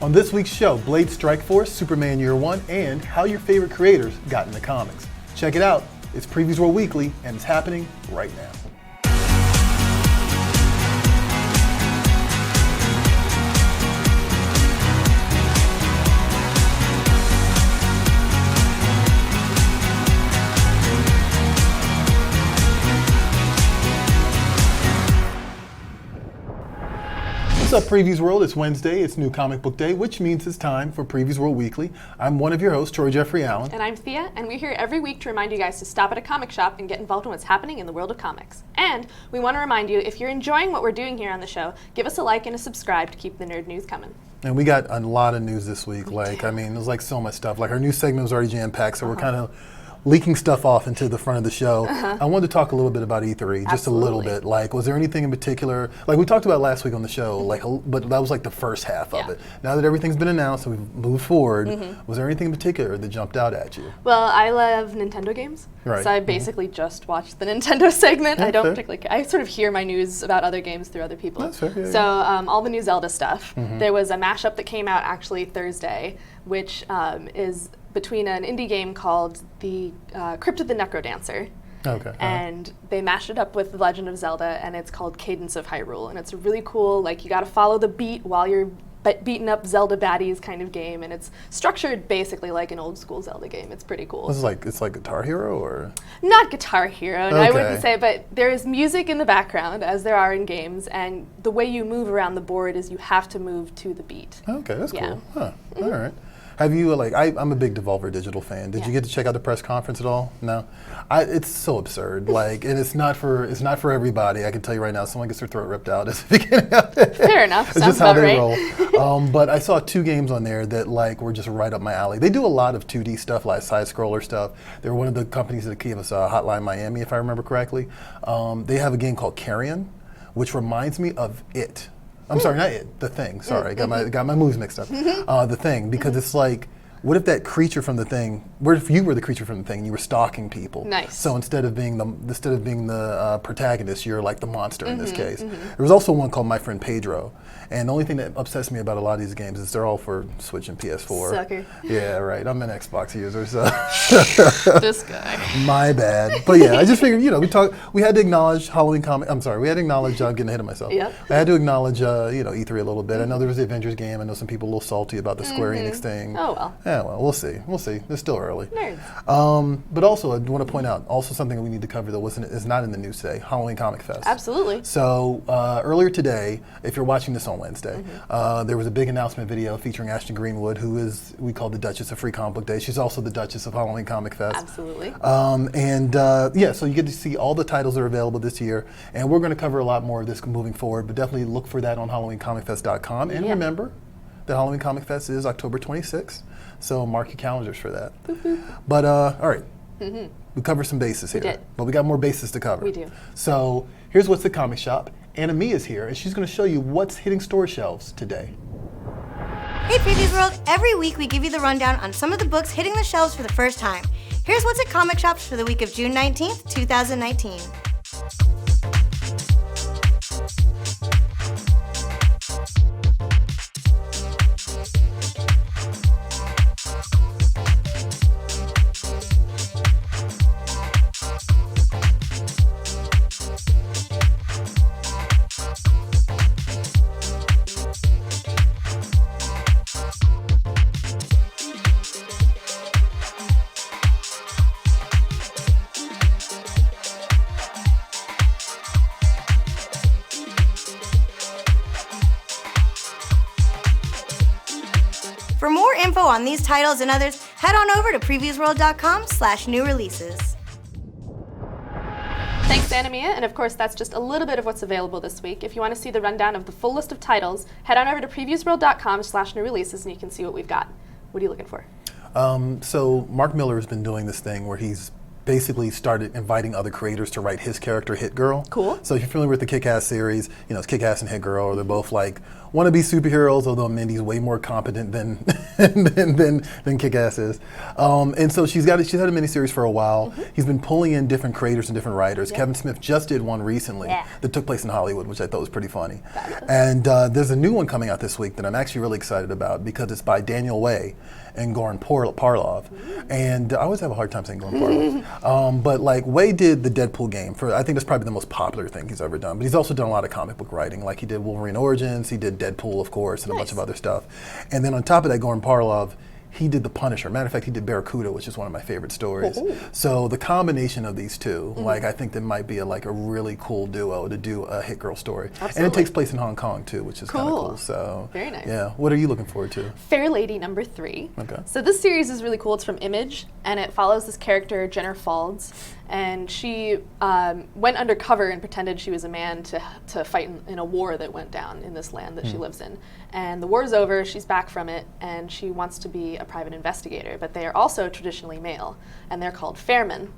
On this week's show, Blade Strike Force, Superman Year One, and how your favorite creators got into comics. Check it out. It's Previews World Weekly, and it's happening right now. What's up, Previews World? It's Wednesday, it's New Comic Book Day, which means it's time for Previews World Weekly. I'm one of your hosts, Troy Jeffrey Allen. And I'm Thea, and we're here every week to remind you guys to stop at a comic shop and get involved in what's happening in the world of comics. And we want to remind you, if you're enjoying what we're doing here on the show, give us a like and a subscribe to keep the nerd news coming. And we got a lot of news this week. There's like so much stuff. Like our news segment was already jam-packed, so we're kind of leaking stuff off into the front of the show. I wanted to talk a little bit about E3, just a little bit. Like, was there anything in particular, like we talked about last week on the show, but that was like the first half of it. Now that everything's been announced and we've moved forward, was there anything in particular that jumped out at you? Well, I love Nintendo games, so I basically just watched the Nintendo segment. Yeah, I don't particularly care. I sort of hear my news about other games through other people. That's fair, yeah, so all the new Zelda stuff. There was a mashup that came out actually Thursday, which is between an indie game called the Crypt of the Necrodancer. Okay. And they mashed it up with The Legend of Zelda, and it's called Cadence of Hyrule. And it's a really cool, like, you gotta follow the beat while you're beating up Zelda baddies kind of game, and it's structured basically like an old school Zelda game. It's pretty cool. It's like Guitar Hero, or? Not Guitar Hero, no, I wouldn't say, but there is music in the background, as there are in games, and the way you move around the board is you have to move to the beat. Okay, that's cool. Huh. All right. Have you, I'm a big Devolver Digital fan. Did you get to check out the press conference at all? No? It's so absurd. And it's not for everybody. I can tell you right now, someone gets their throat ripped out at the beginning of it. Fair enough. It's Sounds just how about they right. roll. But I saw 2 games on there that were just right up my alley. They do a lot of 2D stuff, like side-scroller stuff. They're one of the companies that gave us Hotline Miami, if I remember correctly. They have a game called Carrion, which reminds me of It. I'm sorry, not It, The Thing. Sorry, I got my movies mixed up. The Thing, because it's like, what if that creature from The Thing? What if you were the creature from The Thing and you were stalking people? Nice. So instead of being the protagonist, you're like the monster in this case. There was also one called My Friend Pedro, and the only thing that upsets me about a lot of these games is they're all for Switch and PS4. Sucker. Yeah, right. I'm an Xbox user, so. This guy. My bad. But yeah, I just figured, we had to acknowledge Halloween comic. I'm sorry, we had to acknowledge getting ahead of myself. Yep. I had to acknowledge E3 a little bit. I know there was the Avengers game. I know some people a little salty about the Square Enix thing. Oh well. Yeah, well, we'll see. It's still early. Nerds. But also, I want to point out, also something that we need to cover that is not in the news today, Halloween Comic Fest. Absolutely. So earlier today, if you're watching this on Wednesday, there was a big announcement video featuring Ashton Greenwood, who we call the Duchess of Free Comic Book Day. She's also the Duchess of Halloween Comic Fest. Absolutely. So you get to see all the titles that are available this year, and we're going to cover a lot more of this moving forward, but definitely look for that on HalloweenComicFest.com. And remember that Halloween Comic Fest is October 26th. So mark your calendars for that. But all right, we covered some bases here. We did. But we got more bases to cover. We do. So here's what's the comic shop. Anna Mia is here, and she's going to show you what's hitting store shelves today. Hey Previews World, every week we give you the rundown on some of the books hitting the shelves for the first time. Here's what's at comic shops for the week of June 19th, 2019. For more info on these titles and others, head on over to PreviewsWorld.com/new releases. Thanks, Anna Mia, and of course that's just a little bit of what's available this week. If you want to see the rundown of the full list of titles, head on over to PreviewsWorld.com/new releases and you can see what we've got. What are you looking for? So Mark Miller has been doing this thing where he's basically started inviting other creators to write his character Hit Girl. Cool. So if you're familiar with the Kick-Ass series, it's Kick-Ass and Hit Girl, or they're both like wannabe superheroes, although Mindy's way more competent than than Kick-Ass is. And so she's had a miniseries for a while. He's been pulling in different creators and different writers. Kevin Smith just did one recently that took place in Hollywood, which I thought was pretty funny. Fabulous. And there's a new one coming out this week that I'm actually really excited about because it's by Daniel Way and Goran Parlov. And I always have a hard time saying Goran Parlov. But like Way did the Deadpool game I think that's probably the most popular thing he's ever done. But he's also done a lot of comic book writing. Like he did Wolverine Origins, he did Deadpool, of course, and a bunch of other stuff. And then on top of that, Goran Parlov, he did The Punisher. Matter of fact, he did Barracuda, which is one of my favorite stories. So the combination of these two, like I think that might be a really cool duo to do a hit girl story. Absolutely. And it takes place in Hong Kong too, which is kind of cool. So very nice. Yeah, what are you looking forward to? Fair Lady #3. Okay. So this series is really cool. It's from Image, and it follows this character, Jenner Falds, and she went undercover and pretended she was a man to fight in a war that went down in this land that she lives in. And the war's over, she's back from it, and she wants to be a private investigator, but they are also traditionally male, and they're called Fairmen.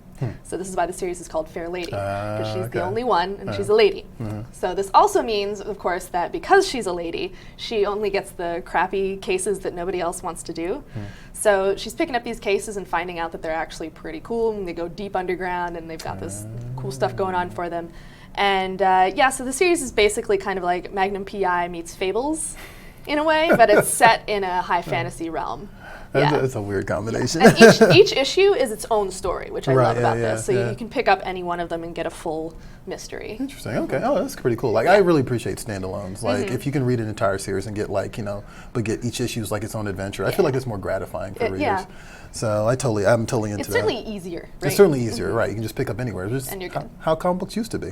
So this is why the series is called Fair Lady, because she's the only one, and she's a lady. So this also means, of course, that because she's a lady, she only gets the crappy cases that nobody else wants to do. So she's picking up these cases and finding out that they're actually pretty cool, and they go deep underground, and they've got this cool stuff going on for them. And so the series is basically kind of like Magnum P.I. meets Fables, in a way, but it's set in a high fantasy realm. That's a weird combination. And each issue is its own story, which I love about this. So you can pick up any one of them and get a full mystery. Interesting. Okay. Oh, that's pretty cool. Like I really appreciate standalones. Like if you can read an entire series and get but get each issue like its own adventure. I feel like it's more gratifying for readers. So I'm totally into that. It's certainly easier, right? It's certainly easier, right? You can just pick up anywhere. Just and you're good. How comic books used to be.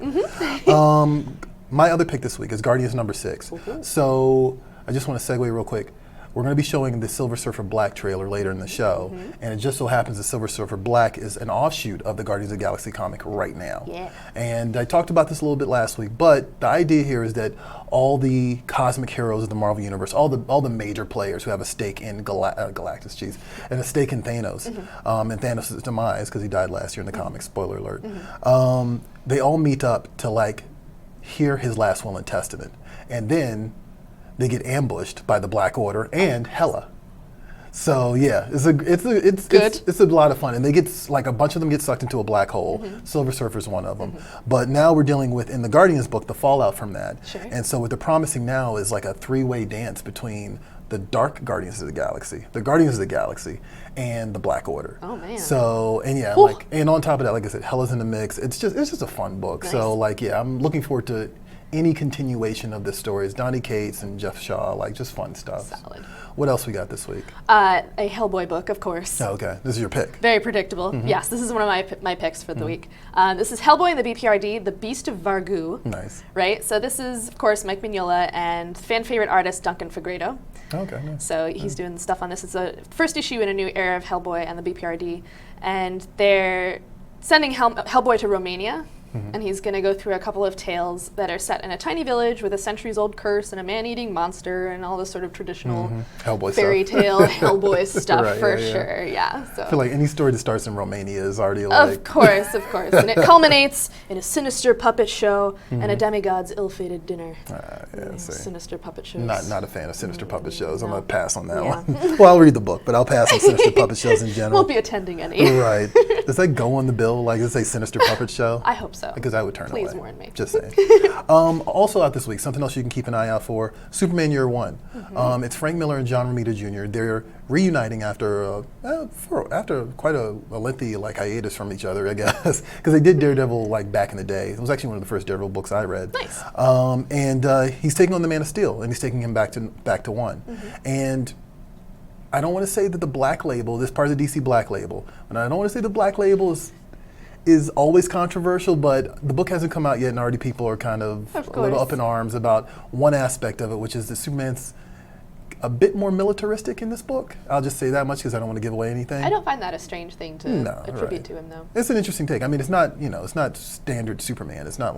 My other pick this week is Guardians #6. So I just want to segue real quick. We're going to be showing the Silver Surfer Black trailer later in the show, and it just so happens that Silver Surfer Black is an offshoot of the Guardians of the Galaxy comic right now. And I talked about this a little bit last week, but the idea here is that all the cosmic heroes of the Marvel Universe, all the major players who have a stake in Galactus, and a stake in Thanos, and Thanos' demise, because he died last year in the comics, spoiler alert, they all meet up to hear his last will and testament. And then they get ambushed by the Black Order and Hela. So yeah, it's a lot of fun, and they get a bunch of them get sucked into a black hole. Silver Surfer's one of them. But now we're dealing with in the Guardians book the fallout from that. And so what they're promising now is a three-way dance between the Dark Guardians of the Galaxy, the Guardians of the Galaxy, and the Black Order. Oh man. So and on top of that, like I said, Hela's in the mix. It's just a fun book. Nice. So I'm looking forward to any continuation of this story. It's Donny Cates and Jeff Shaw, just fun stuff. Solid. What else we got this week? A Hellboy book, of course. Oh, okay, this is your pick. Very predictable. Yes, this is one of my picks for the week. This is Hellboy and the BPRD, The Beast of Vargu. Nice. Right? So this is, of course, Mike Mignola and fan favorite artist Duncan Fegredo. Okay, nice. So he's doing stuff on this. It's a first issue in a new era of Hellboy and the BPRD. And they're sending Hellboy to Romania. And he's going to go through a couple of tales that are set in a tiny village with a centuries-old curse and a man-eating monster and all this sort of traditional Hellboy fairy tale Hellboy stuff Right, for yeah. sure. Yeah. So I feel like any story that starts in Romania is already of course. And it culminates in a sinister puppet show and a demigod's ill-fated dinner. Sinister puppet shows. Not a fan of sinister puppet shows. I'm no. gonna pass on that one. Well, I'll read the book, but I'll pass on sinister puppet shows in general. Won't be attending any. Right. Does that go on the bill? Does it say sinister puppet show? I hope so. Because I would turn away. Please warn me. Just saying. Also out this week, something else you can keep an eye out for, Superman Year One. It's Frank Miller and John Romita Jr. They're reuniting after quite a lengthy hiatus from each other, I guess, because they did Daredevil back in the day. It was actually one of the first Daredevil books I read. Nice. And he's taking on the Man of Steel, and he's taking him back to one. And I don't want to say that the Black Label, this part of the DC Black Label, and I don't want to say the Black Label is always controversial, but the book hasn't come out yet, and already people are kind of a little up in arms about one aspect of it, which is that Superman's a bit more militaristic in this book. I'll just say that much because I don't want to give away anything. I don't find that a strange thing to attribute to him, though. It's an interesting take. I mean, it's not standard Superman. It's not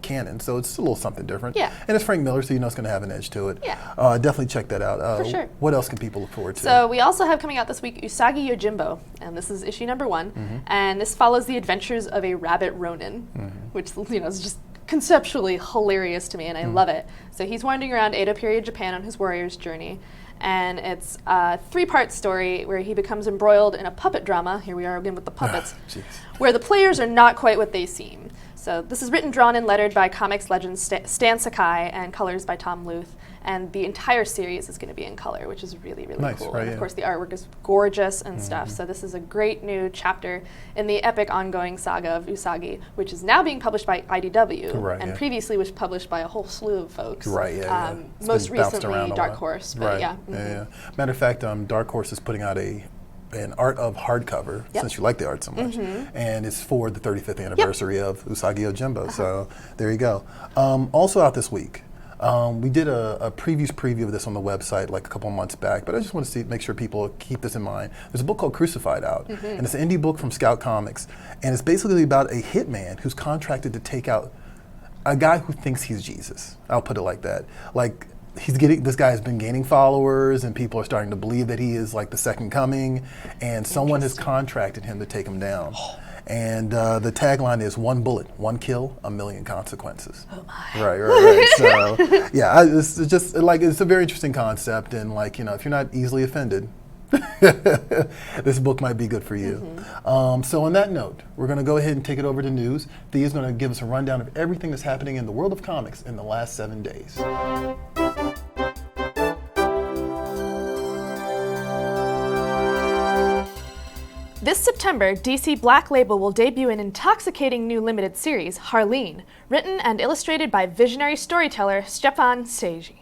canon, so it's a little something different. Yeah. And it's Frank Miller, so it's going to have an edge to it. Yeah. Definitely check that out. For sure. What else can people look forward to? So we also have coming out this week Usagi Yojimbo, and this is issue #1, and this follows the adventures of a rabbit Ronin, which is just conceptually hilarious to me, and I love it. So he's wandering around Edo period Japan on his warrior's journey, and it's a 3-part story where he becomes embroiled in a puppet drama. Here we are again with the puppets, where the players are not quite what they seem. So this is written, drawn, and lettered by comics legend Stan Sakai and colors by Tom Luth. And the entire series is going to be in color, which is really, really nice, cool. Right, and of yeah. course, the artwork is gorgeous and stuff. So this is a great new chapter in the epic ongoing saga of Usagi, which is now being published by IDW, Right, and yeah. previously was published by a whole slew of folks. Right, yeah. It's Most been bounced recently, around a Dark lot. Horse, but Right. yeah. Yeah. Matter of fact, Dark Horse is putting out an art of hardcover, since you like the art so much, and it's for the 35th anniversary of Usagi Yojimbo. So there you go. Also out this week, we did a preview of this on the website like a couple months back, but I just want to make sure people keep this in mind. There's a book called Crucified out, and it's an indie book from Scout Comics, and it's basically about a hitman who's contracted to take out a guy who thinks he's Jesus. I'll put it like that. Like, this guy has been gaining followers, and people are starting to believe that he is like the second coming, and someone has contracted him to take him down. And the tagline is "1 bullet, 1 kill, 1,000,000 consequences." Oh my. Right. So yeah, it's just like, it's a very interesting concept, and like, you know, if you're not easily offended, this book might be good for you. So on that note, we're going to go ahead and take it over to news. Thea is going to give us a rundown of everything that's happening in the world of comics in the last 7 days. This September, DC Black Label will debut an intoxicating new limited series, Harleen, written and illustrated by visionary storyteller Stefan Seiji.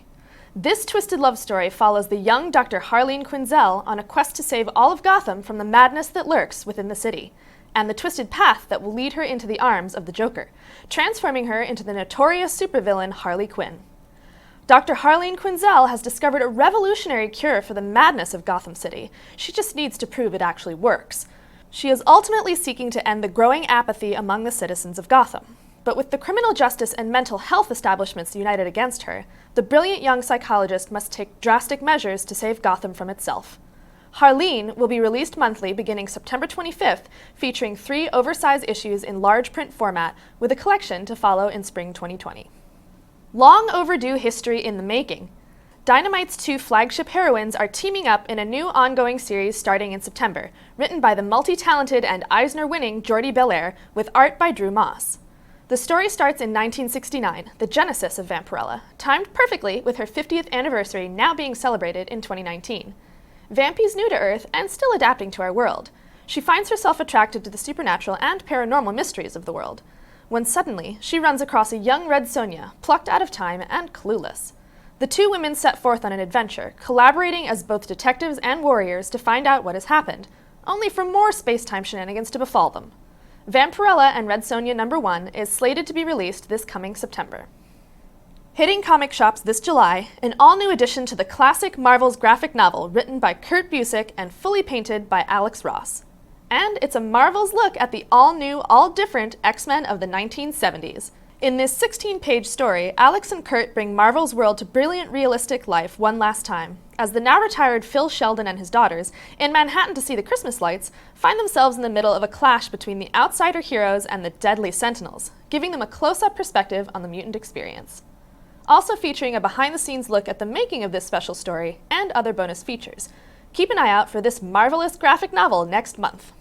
This twisted love story follows the young Dr. Harleen Quinzel on a quest to save all of Gotham from the madness that lurks within the city, and the twisted path that will lead her into the arms of the Joker, transforming her into the notorious supervillain Harley Quinn. Dr. Harleen Quinzel has discovered a revolutionary cure for the madness of Gotham City. She just needs to prove it actually works. She is ultimately seeking to end the growing apathy among the citizens of Gotham. But with the criminal justice and mental health establishments united against her, the brilliant young psychologist must take drastic measures to save Gotham from itself. Harleen will be released monthly beginning September 25th, featuring 3 oversized issues in large print format, with a collection to follow in spring 2020. Long overdue history in the making. Dynamite's 2 flagship heroines are teaming up in a new ongoing series starting in September, written by the multi-talented and Eisner-winning Jordi Belair, with art by Drew Moss. The story starts in 1969, the genesis of Vampirella, timed perfectly with her 50th anniversary now being celebrated in 2019. Vampy's new to Earth and still adapting to our world. She finds herself attracted to the supernatural and paranormal mysteries of the world, when suddenly she runs across a young Red Sonja, plucked out of time and clueless. The 2 women set forth on an adventure, collaborating as both detectives and warriors to find out what has happened, only for more space-time shenanigans to befall them. Vampirella and Red Sonja #1 is slated to be released this coming September. Hitting comic shops this July, an all-new addition to the classic Marvel's graphic novel written by Kurt Busiek and fully painted by Alex Ross. And it's a Marvel's look at the all-new, all-different X-Men of the 1970s. In this 16-page story, Alex and Kurt bring Marvel's world to brilliant, realistic life one last time, as the now-retired Phil Sheldon and his daughters, in Manhattan to see the Christmas lights, find themselves in the middle of a clash between the outsider heroes and the deadly Sentinels, giving them a close-up perspective on the mutant experience. Also featuring a behind-the-scenes look at the making of this special story and other bonus features. Keep an eye out for this marvelous graphic novel next month.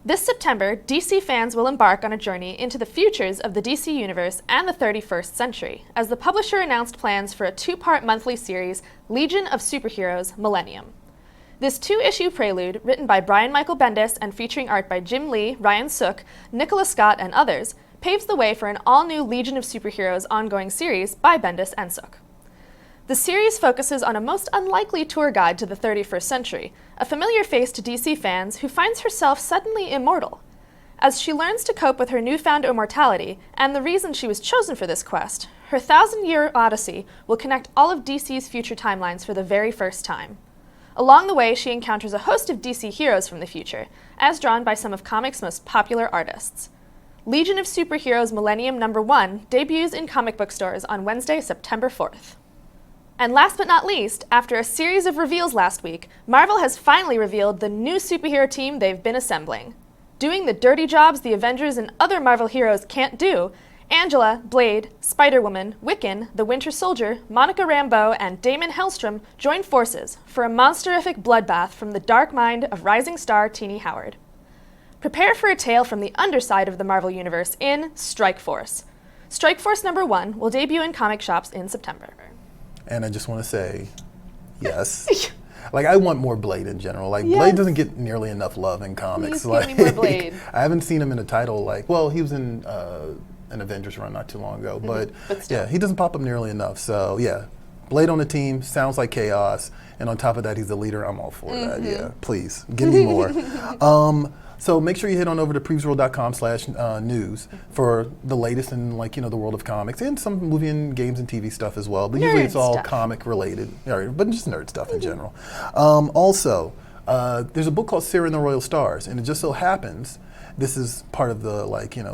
This September, DC fans will embark on a journey into the futures of the DC Universe and the 31st century, as the publisher announced plans for a 2-part monthly series, Legion of Superheroes Millennium. This 2-issue prelude, written by Brian Michael Bendis and featuring art by Jim Lee, Ryan Sook, Nicholas Scott, and others, paves the way for an all-new Legion of Superheroes ongoing series by Bendis and Sook. The series focuses on a most unlikely tour guide to the 31st century, a familiar face to DC fans who finds herself suddenly immortal. As she learns to cope with her newfound immortality and the reason she was chosen for this quest, her 1,000-year odyssey will connect all of DC's future timelines for the very first time. Along the way, she encounters a host of DC heroes from the future, as drawn by some of comics' most popular artists. Legion of Superheroes Millennium #1 debuts in comic book stores on Wednesday, September 4th. And last but not least, after a series of reveals last week, Marvel has finally revealed the new superhero team they've been assembling. Doing the dirty jobs the Avengers and other Marvel heroes can't do, Angela, Blade, Spider-Woman, Wiccan, the Winter Soldier, Monica Rambeau, and Damon Hellstrom join forces for a monsterific bloodbath from the dark mind of rising star Teenie Howard. Prepare for a tale from the underside of the Marvel Universe in Strike Force. Strike Force #1 will debut in comic shops in September. And I just want to say, yes. Like, I want more Blade in general. Like, Yes. Blade doesn't get nearly enough love in comics. Please Like, give me more Blade. I haven't seen him in a title like, well, he was in an Avengers run not too long ago, but still. yeah, he doesn't pop up nearly enough. So yeah, Blade on the team sounds like chaos, and on top of that, he's the leader. I'm all for that. Yeah, please give me more. So make sure you head on over to PREVIEWSworld.com/news for the latest in, like, the world of comics, and some movie and games and TV stuff as well. But usually Nerd it's all stuff. comic related, but just nerd stuff in general. Also, there's a book called Sarah and the Royal Stars, and it just so happens this is part of the,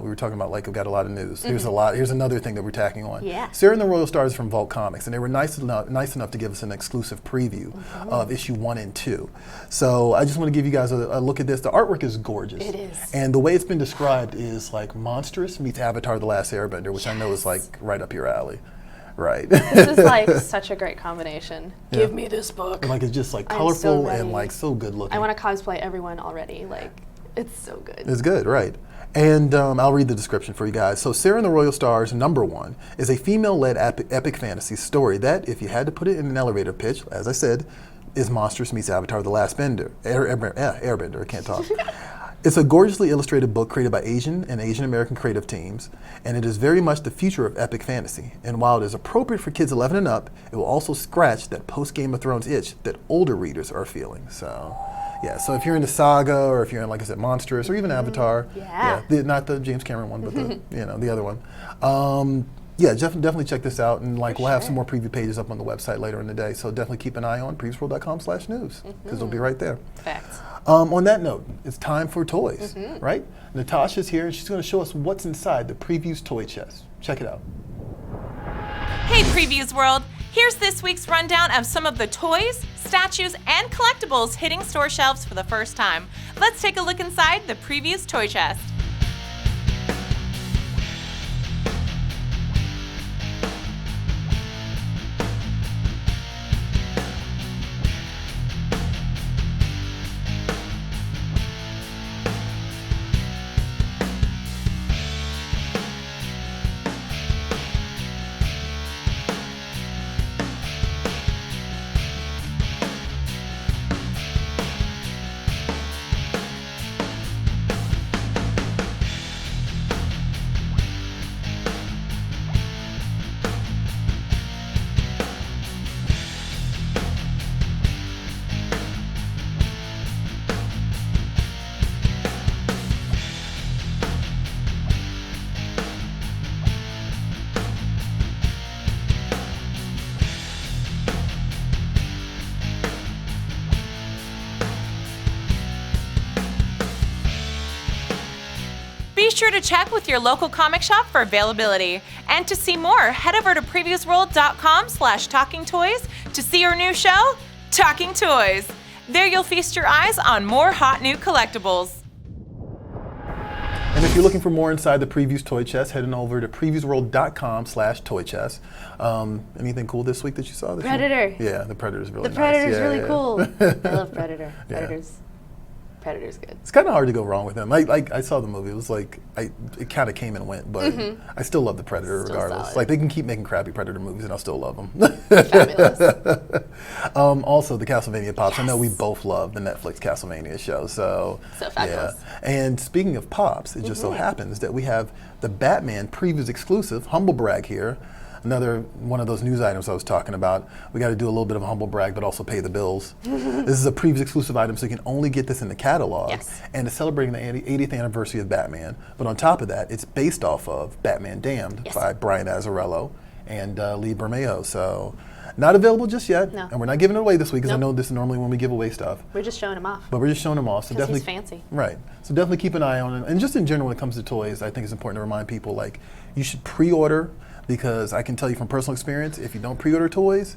we were talking about, we've got a lot of news. Here's another thing that we're tacking on. Yeah. Sarah and the Royal Stars is from Vault Comics, and they were nice enough to give us an exclusive preview of issue 1 and 2. So I just want to give you guys a look at this. The artwork is gorgeous. It is. And the way it's been described is like monstrous meets Avatar: The Last Airbender, which I know is like right up your alley. Right. This is like such a great combination. Yeah. Give me this book. Like, it's just like I'm so colorful and ready. like so good looking. I want to cosplay everyone already. Like, it's so good. It's good, right. And I'll read the description for you guys. So Sarah and the Royal Stars #1 is a female-led epic fantasy story that, if you had to put it in an elevator pitch, as I said, is Monsters meets Avatar: The Last Bender. Airbender, I can't talk. It's a gorgeously illustrated book created by Asian and Asian American creative teams, and it is very much the future of epic fantasy. And while it is appropriate for kids 11 and up, it will also scratch that post-Game of Thrones itch that older readers are feeling. So, yeah, so if you're into Saga, or if you're in, like I said, Monstrous, or even Avatar, not the James Cameron one, but the other one. Yeah, definitely check this out, and we'll have some more preview pages up on the website later in the day. So definitely keep an eye on PREVIEWSworld.com/news, because it'll be right there. Facts. On that note, it's time for toys, right? Natasha's here, and she's going to show us what's inside the Previews toy chest. Check it out. Hey Previews World! Here's this week's rundown of some of the toys, statues, and collectibles hitting store shelves for the first time. Let's take a look inside the Previews toy chest. Be sure to check with your local comic shop for availability. And to see more, head over to PREVIEWSworld.com/talkingtoys to see our new show, Talking Toys. There you'll feast your eyes on more hot new collectibles. And if you're looking for more inside the Previews toy chest, head on over to PREVIEWSworld.com/toy chest. Anything cool this week that you saw? This Predator. Week? Yeah, the Predator's really The nice. Predator's Yeah, really yeah. cool. I love Predator. Predator's good. It's kind of hard to go wrong with him. Like, I saw the movie. It was like it kind of came and went, but I still love the Predator Still regardless. solid. Like, they can keep making crappy Predator movies, and I'll still love them. Fabulous. Also, the Castlevania pops. I know we Yes. both love the Netflix Castlevania show. So fabulous. Yeah. And speaking of pops, it just so happens that we have the Batman Previews exclusive humble brag here. Another one of those news items I was talking about. We got to do a little bit of a humble brag, but also pay the bills. This is a Previews exclusive item, so you can only get this in the catalog. Yes. And it's celebrating the 80th anniversary of Batman. But on top of that, it's based off of Batman Damned Yes. by Brian Azzarello and Lee Bermejo. So not available just yet. No. And we're not giving it away this week, because I Nope. know this is normally when we give away stuff. We're just showing him off. But we're just showing them off. So 'Cause definitely he's fancy. Right. So definitely keep an eye on it. And just in general, when it comes to toys, I think it's important to remind people, like, you should pre-order, because I can tell you from personal experience, if you don't pre-order toys,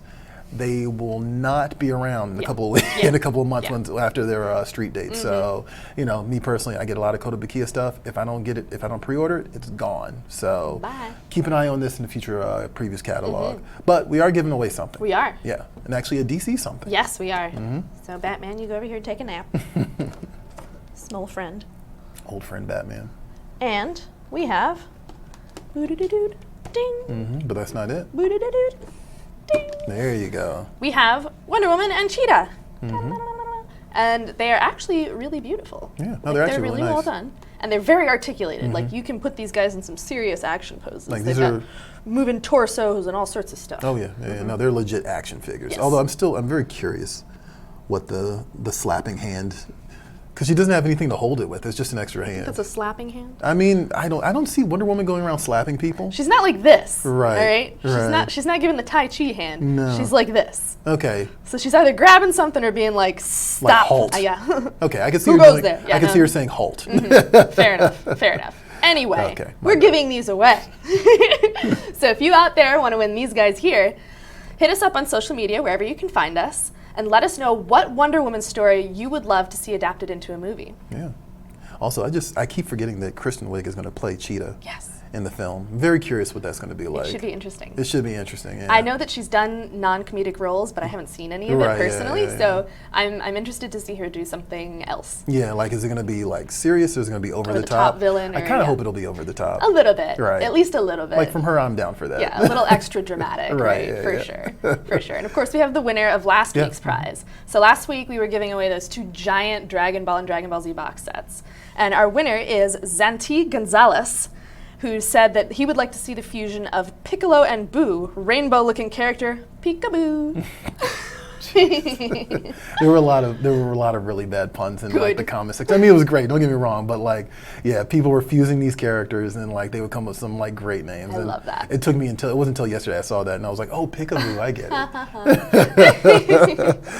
they will not be around in a couple Yeah. in a couple of months Yeah. after their street date. So, me personally, I get a lot of Kotobukiya stuff. If I don't get it, if I don't pre-order it, it's gone. So Bye. keep an eye on this in the future previews catalog. But we are giving away something. We are. Yeah, and actually a DC something. Yes, we are. So Batman, you go over here and take a nap. Small friend. Old friend Batman. And we have boo-doo-doo-doo, ding, But that's not it. boo-doo-doo-doo, ding. There you go. We have Wonder Woman and Cheetah. And they are actually really beautiful. Yeah, no, Like, they're actually really really well nice. done. And they're very articulated. Like, you can put these guys in some serious action poses. Like, They've these got are- moving torsos and all sorts of stuff. Oh yeah, no, they're legit action figures. Yes. Although I'm very curious what the slapping hand, because she doesn't have anything to hold it with. It's just an extra hand. That's a slapping hand. I mean, I don't see Wonder Woman going around slapping people. She's not like this. Right, All right. right. She's not giving the Tai Chi hand. No. She's like this. Okay, So she's either grabbing something or being like, stop. halt. Yeah. okay, I can see Who her goes doing, there? Yeah, I can no. see her saying halt. Fair enough. Fair enough. Anyway, Okay, my we're bad. giving these away. So if you out there want to win these guys here, hit us up on social media wherever you can find us, and let us know what Wonder Woman story you would love to see adapted into a movie. Yeah. Also, I keep forgetting that Kristen Wiig is going to play Cheetah Yes. in the film. I'm very curious what that's going to be like. It should be interesting. It should be interesting. Yeah. I know that she's done non-comedic roles, but I haven't seen any of it Right, yeah, personally, yeah, yeah. so I'm interested to see her do something else. Yeah, like is it going to be like serious or is it going to be over the top villain I or- kind of yeah. hope it'll be over the top. A little bit. Right. At least a little bit. Like from her, I'm down for that. Yeah, a little extra dramatic, Right, right? yeah, For yeah. sure, for sure. And of course, we have the winner of last Yeah. week's prize. So last week we were giving away those 2 giant Dragon Ball and Dragon Ball Z box sets, and our winner is Zanti Gonzalez, who said that he would like to see the fusion of Piccolo and Boo, rainbow-looking character Peekaboo. There were a lot of really bad puns in like Good. the comment section. I mean, it was great. Don't get me wrong, but like, yeah, people were fusing these characters and like they would come up with some like great names. I and love that. It wasn't until yesterday I saw that and I was like, oh, Peekaboo, I get it.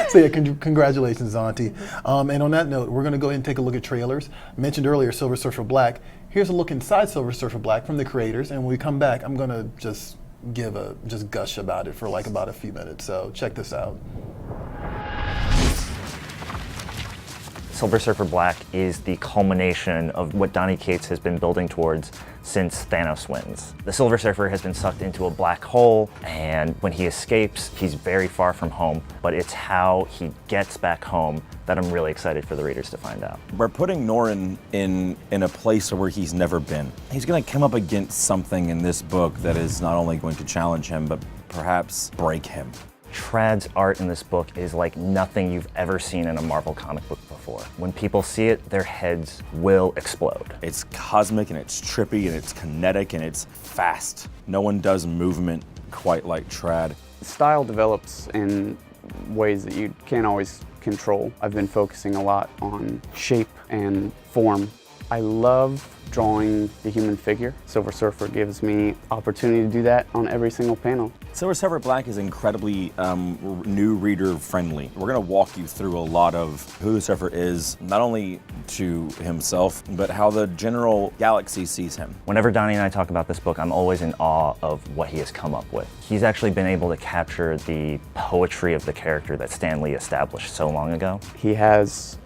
So yeah, congratulations, Auntie. And on that note, we're going to go ahead and take a look at trailers. Mentioned earlier, Silver Surfer Black. Here's a look inside Silver Surfer Black from the creators, and when we come back, I'm going to just gush about it for like about a few minutes. So check this out. Silver Surfer Black is the culmination of what Donny Cates has been building towards since Thanos wins. The Silver Surfer has been sucked into a black hole, and when he escapes, he's very far from home, but it's how he gets back home that I'm really excited for the readers to find out. We're putting Norrin in a place where he's never been. He's going to come up against something in this book that is not only going to challenge him, but perhaps break him. Trad's art in this book is like nothing you've ever seen in a Marvel comic book before. When people see it, their heads will explode. It's cosmic and it's trippy and it's kinetic and it's fast. No one does movement quite like Trad. Style develops in ways that you can't always control. I've been focusing a lot on shape and form. I love drawing the human figure. Silver Surfer gives me opportunity to do that on every single panel. Silver Surfer Black is incredibly new reader friendly. We're going to walk you through a lot of who the Surfer is, not only to himself, but how the general galaxy sees him. Whenever Donnie and I talk about this book, I'm always in awe of what he has come up with. He's actually been able to capture the poetry of the character that Stan Lee established so long ago. He has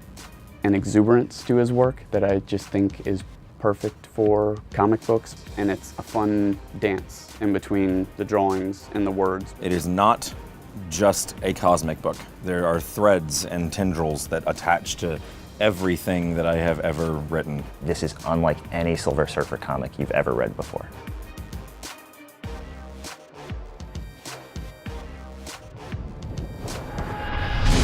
an exuberance to his work that I just think is perfect for comic books, and it's a fun dance in between the drawings and the words. It is not just a cosmic book. There are threads and tendrils that attach to everything that I have ever written. This is unlike any Silver Surfer comic you've ever read before.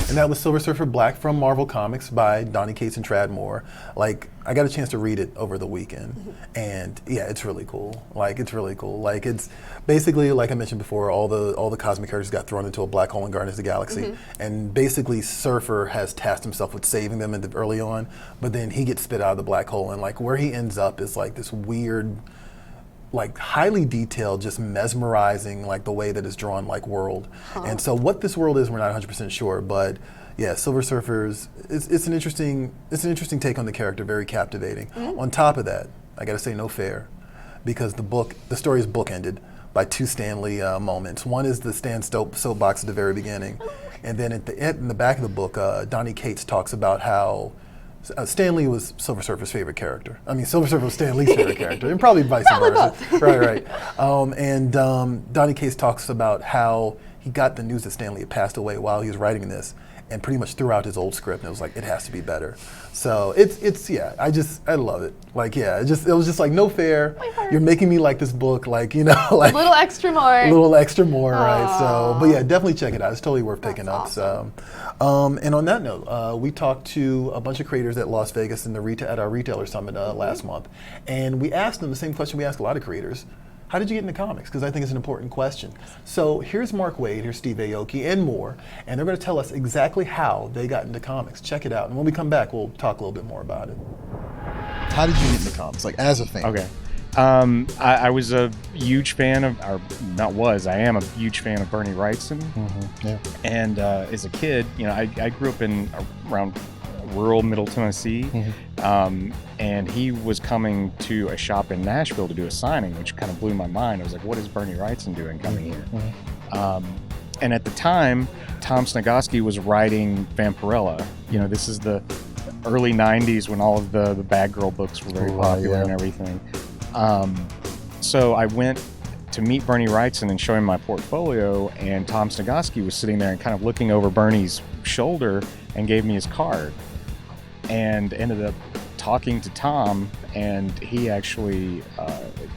And that was Silver Surfer Black from Marvel Comics by Donny Cates and Trad Moore. Like, I got a chance to read it over the weekend, and yeah, it's really cool. Like, it's really cool. Like, it's basically, like I mentioned before, all the cosmic characters got thrown into a black hole in Guardians of the Galaxy, and basically Surfer has tasked himself with saving them early on, but then he gets spit out of the black hole, and like where he ends up is like this weird, like highly detailed, just mesmerizing, like the way that it's drawn, like world. And so what this world is, we're not 100% sure, but yeah, Silver Surfer's, it's an interesting take on the character, very captivating. On top of that, I gotta say no fair, because the story is bookended by two Stan Lee moments. One is the Stan soapbox at the very beginning, and then in the back of the book, Donnie Cates talks about how Stan Lee was Silver Surfer's favorite character. I mean, Silver Surfer was Stan Lee's favorite character, and probably vice versa. Both. Right. And Donnie Cates talks about how he got the news that Stan Lee had passed away while he was writing this, and pretty much threw out his old script, and it was like, it has to be better. So I love it. Like, yeah, it was just like, no fair. You're making me like this book, like, you know, like A little extra more. a little extra more, right? So, but yeah, definitely check it out. It's totally worth picking up. Awesome. So, and on that note, we talked to a bunch of creators at Las Vegas at our retailer summit last month, and we asked them the same question we ask a lot of creators. How did you get into comics? Because I think it's an important question. So here's Mark Waid, here's Steve Aoki, and more, and they're going to tell us exactly how they got into comics. Check it out, and when we come back, we'll talk a little bit more about it. How did you get into comics, like as a fan? Okay. I was a huge fan of, I am a huge fan of Bernie Wrightson. Yeah. And as a kid, you know, I grew up around rural Middle Tennessee, and he was coming to a shop in Nashville to do a signing, which kind of blew my mind. I was like, what is Bernie Wrightson doing coming here? And at the time, Tom Snigoski was writing Vampirella. You know, this is the early 90s when all of the Bad Girl books were very popular and everything. So I went to meet Bernie Wrightson and show him my portfolio, and Tom Snigoski was sitting there and kind of looking over Bernie's shoulder and gave me his card, and ended up talking to Tom, and he actually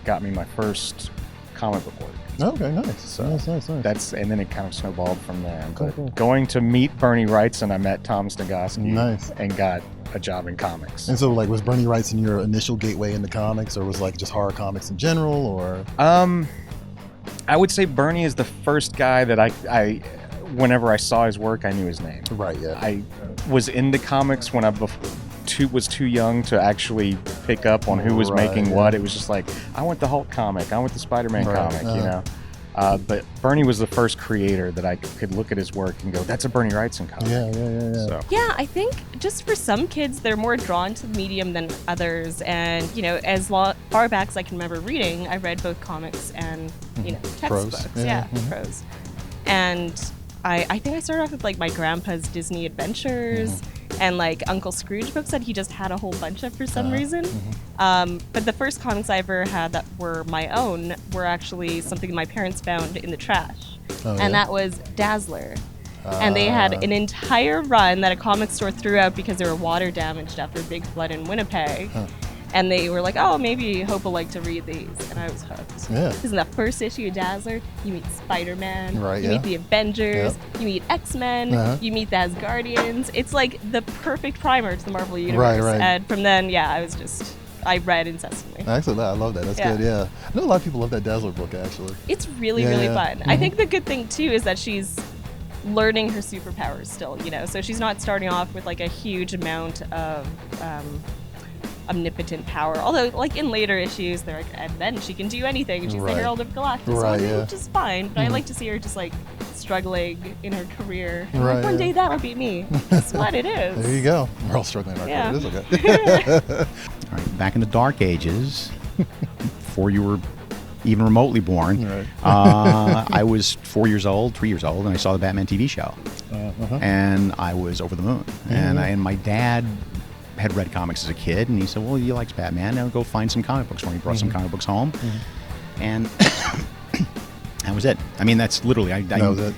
got me my first comic book work. Okay, nice. So nice. And then it kind of snowballed from there. Cool. Going to meet Bernie Wrightson, I met Tom Snigoski. Nice. And got a job in comics. And so, like, was Bernie Wrightson your initial gateway into comics, or was like just horror comics in general, or? I would say Bernie is the first guy that I whenever I saw his work, I knew his name. Right. Yeah. I was into comics when I was too young to actually pick up on who was making what. It was just like, I want the Hulk comic, I want the Spider-Man comic, you know. But Bernie was the first creator that I could look at his work and go, that's a Bernie Wrightson comic. Yeah. So. Yeah, I think just for some kids, they're more drawn to the medium than others. And, you know, as far back as I can remember reading, I read both comics and, you know, textbooks. Prose. And I think I started off with, like, my grandpa's Disney Adventures and, like, Uncle Scrooge books that he just had a whole bunch of for some reason. But the first comics I ever had that were my own were actually something my parents found in the trash. And that was Dazzler. And they had an entire run that a comic store threw out because they were water damaged after a big flood in Winnipeg. And they were like, oh, maybe Hope will like to read these. And I was hooked. Yeah. Because in the first issue of Dazzler, you meet Spider-Man, Right, you meet the Avengers, you meet X-Men, you meet the Asgardians. It's like the perfect primer to the Marvel Universe. Right. And from then, I read incessantly. Actually, I love that. That's good, yeah. I know a lot of people love that Dazzler book, actually. It's really fun. I think the good thing, too, is that she's learning her superpowers still, you know? So she's not starting off with, like, a huge amount of omnipotent power. Although, like, in later issues, they're like, and then she can do anything. She's the Herald of Galactus, which is fine. But I like to see her just, like, struggling in her career. Like, one day that'll be me. That's what it is. There you go. We're all struggling in our careers. Okay. All right, back in the dark ages, before you were even remotely born, I was 3 years old, and I saw the Batman TV show. And I was over the moon. And my dad had read comics as a kid, and he said, well, he likes Batman, now go find some comic books for me. He brought some comic books home, and that was it. I mean, that's literally,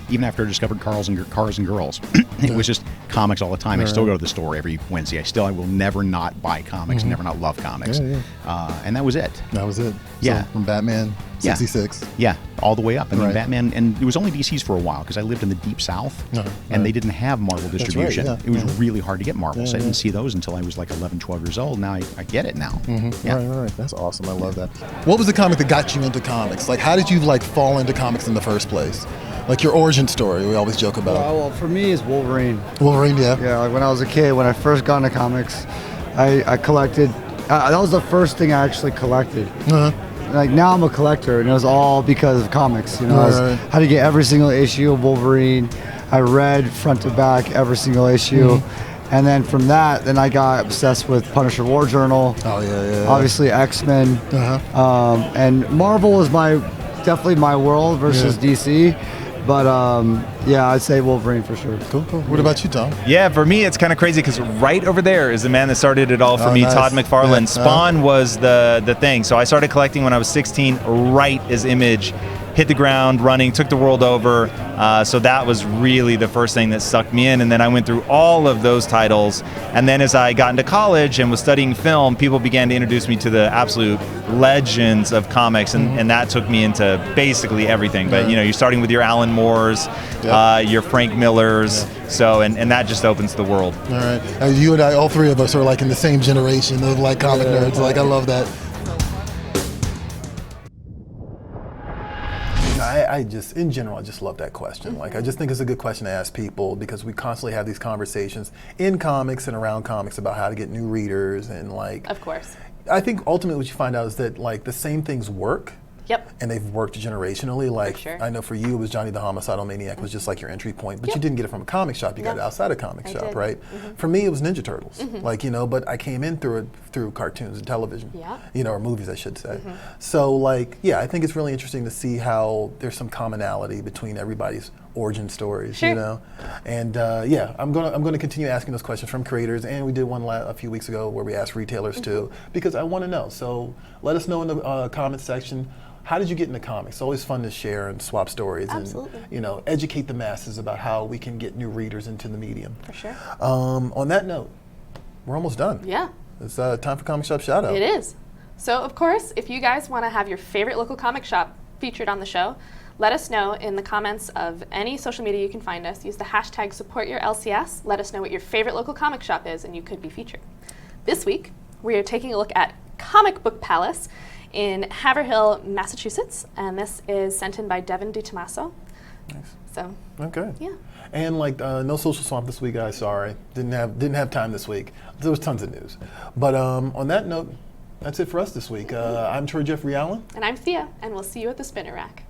even after I discovered Cars and Girls, it was just comics all the time. I still go to the store every Wednesday. I will never not buy comics, never not love comics. And that was it. That was it. Yeah. So from Batman, 66. Yeah, all the way up. And then Batman, and it was only DC's for a while, because I lived in the Deep South, and they didn't have Marvel distribution. It was really hard to get Marvel, so I didn't see those until I was like 11, 12 years old. Now I get it now. Right. That's awesome. I love that. What was the comic that got you into comics? Like, how did you, like, fall into comics in the first place? Like your origin story, we always joke about. Well, for me, it's Wolverine. Wolverine, yeah. Yeah, like when I was a kid, when I first got into comics, I collected. That was the first thing I actually collected. Like now I'm a collector, and it was all because of comics. You know, I had to get every single issue of Wolverine. I read front to back every single issue. And then from that, then I got obsessed with Punisher War Journal. Oh, yeah. Obviously X-Men. And Marvel was my definitely my world versus DC. But yeah, I'd say Wolverine for sure. Cool. What about you, Tom? Yeah, for me, it's kind of crazy because right over there is the man that started it all for me, nice. Todd McFarlane. Yeah. Spawn was the thing. So I started collecting when I was 16, right as Image hit the ground running, took the world over. So that was really the first thing that sucked me in. And then I went through all of those titles. And then as I got into college and was studying film, people began to introduce me to the absolute legends of comics. And that took me into basically everything. But, you know, you're starting with your Alan Moores, your Frank Millers. So, and that just opens the world. All right. You and I, all three of us are like in the same generation of like comic nerds. Like, I love that. I just, in general, I just love that question. Like, I just think it's a good question to ask people because we constantly have these conversations in comics and around comics about how to get new readers and like. Of course. I think ultimately what you find out is that like the same things work. Yep. And they've worked generationally. Like, sure. I know for you, it was Johnny the Homicidal Maniac was just like your entry point, but you didn't get it from a comic shop. You got it outside a comic shop, right? For me, it was Ninja Turtles. Like, you know, but I came in through it through cartoons and television. You know, or movies, I should say. So, like, yeah, I think it's really interesting to see how there's some commonality between everybody's origin stories, you know? And yeah, I'm gonna continue asking those questions from creators, and we did one a few weeks ago where we asked retailers too, because I want to know. So let us know in the comments section. How did you get into comics? It's always fun to share and swap stories and, you know, educate the masses about how we can get new readers into the medium. For sure. On that note, we're almost done. Yeah. It's time for Comic Shop Shoutout. It is. So, of course, if you guys want to have your favorite local comic shop featured on the show, let us know in the comments of any social media you can find us. Use the hashtag #SupportYourLCS. Let us know what your favorite local comic shop is, and you could be featured. This week, we are taking a look at Comic Book Palace in Haverhill, Massachusetts, and this is sent in by Devin DiTomaso. Nice. So. Okay. Yeah. And like no social swamp this week, guys. Sorry, didn't have time this week. There was tons of news, but on that note, that's it for us this week. I'm Troy Jeffrey Allen, And I'm Thea, and we'll see you at the spinner rack.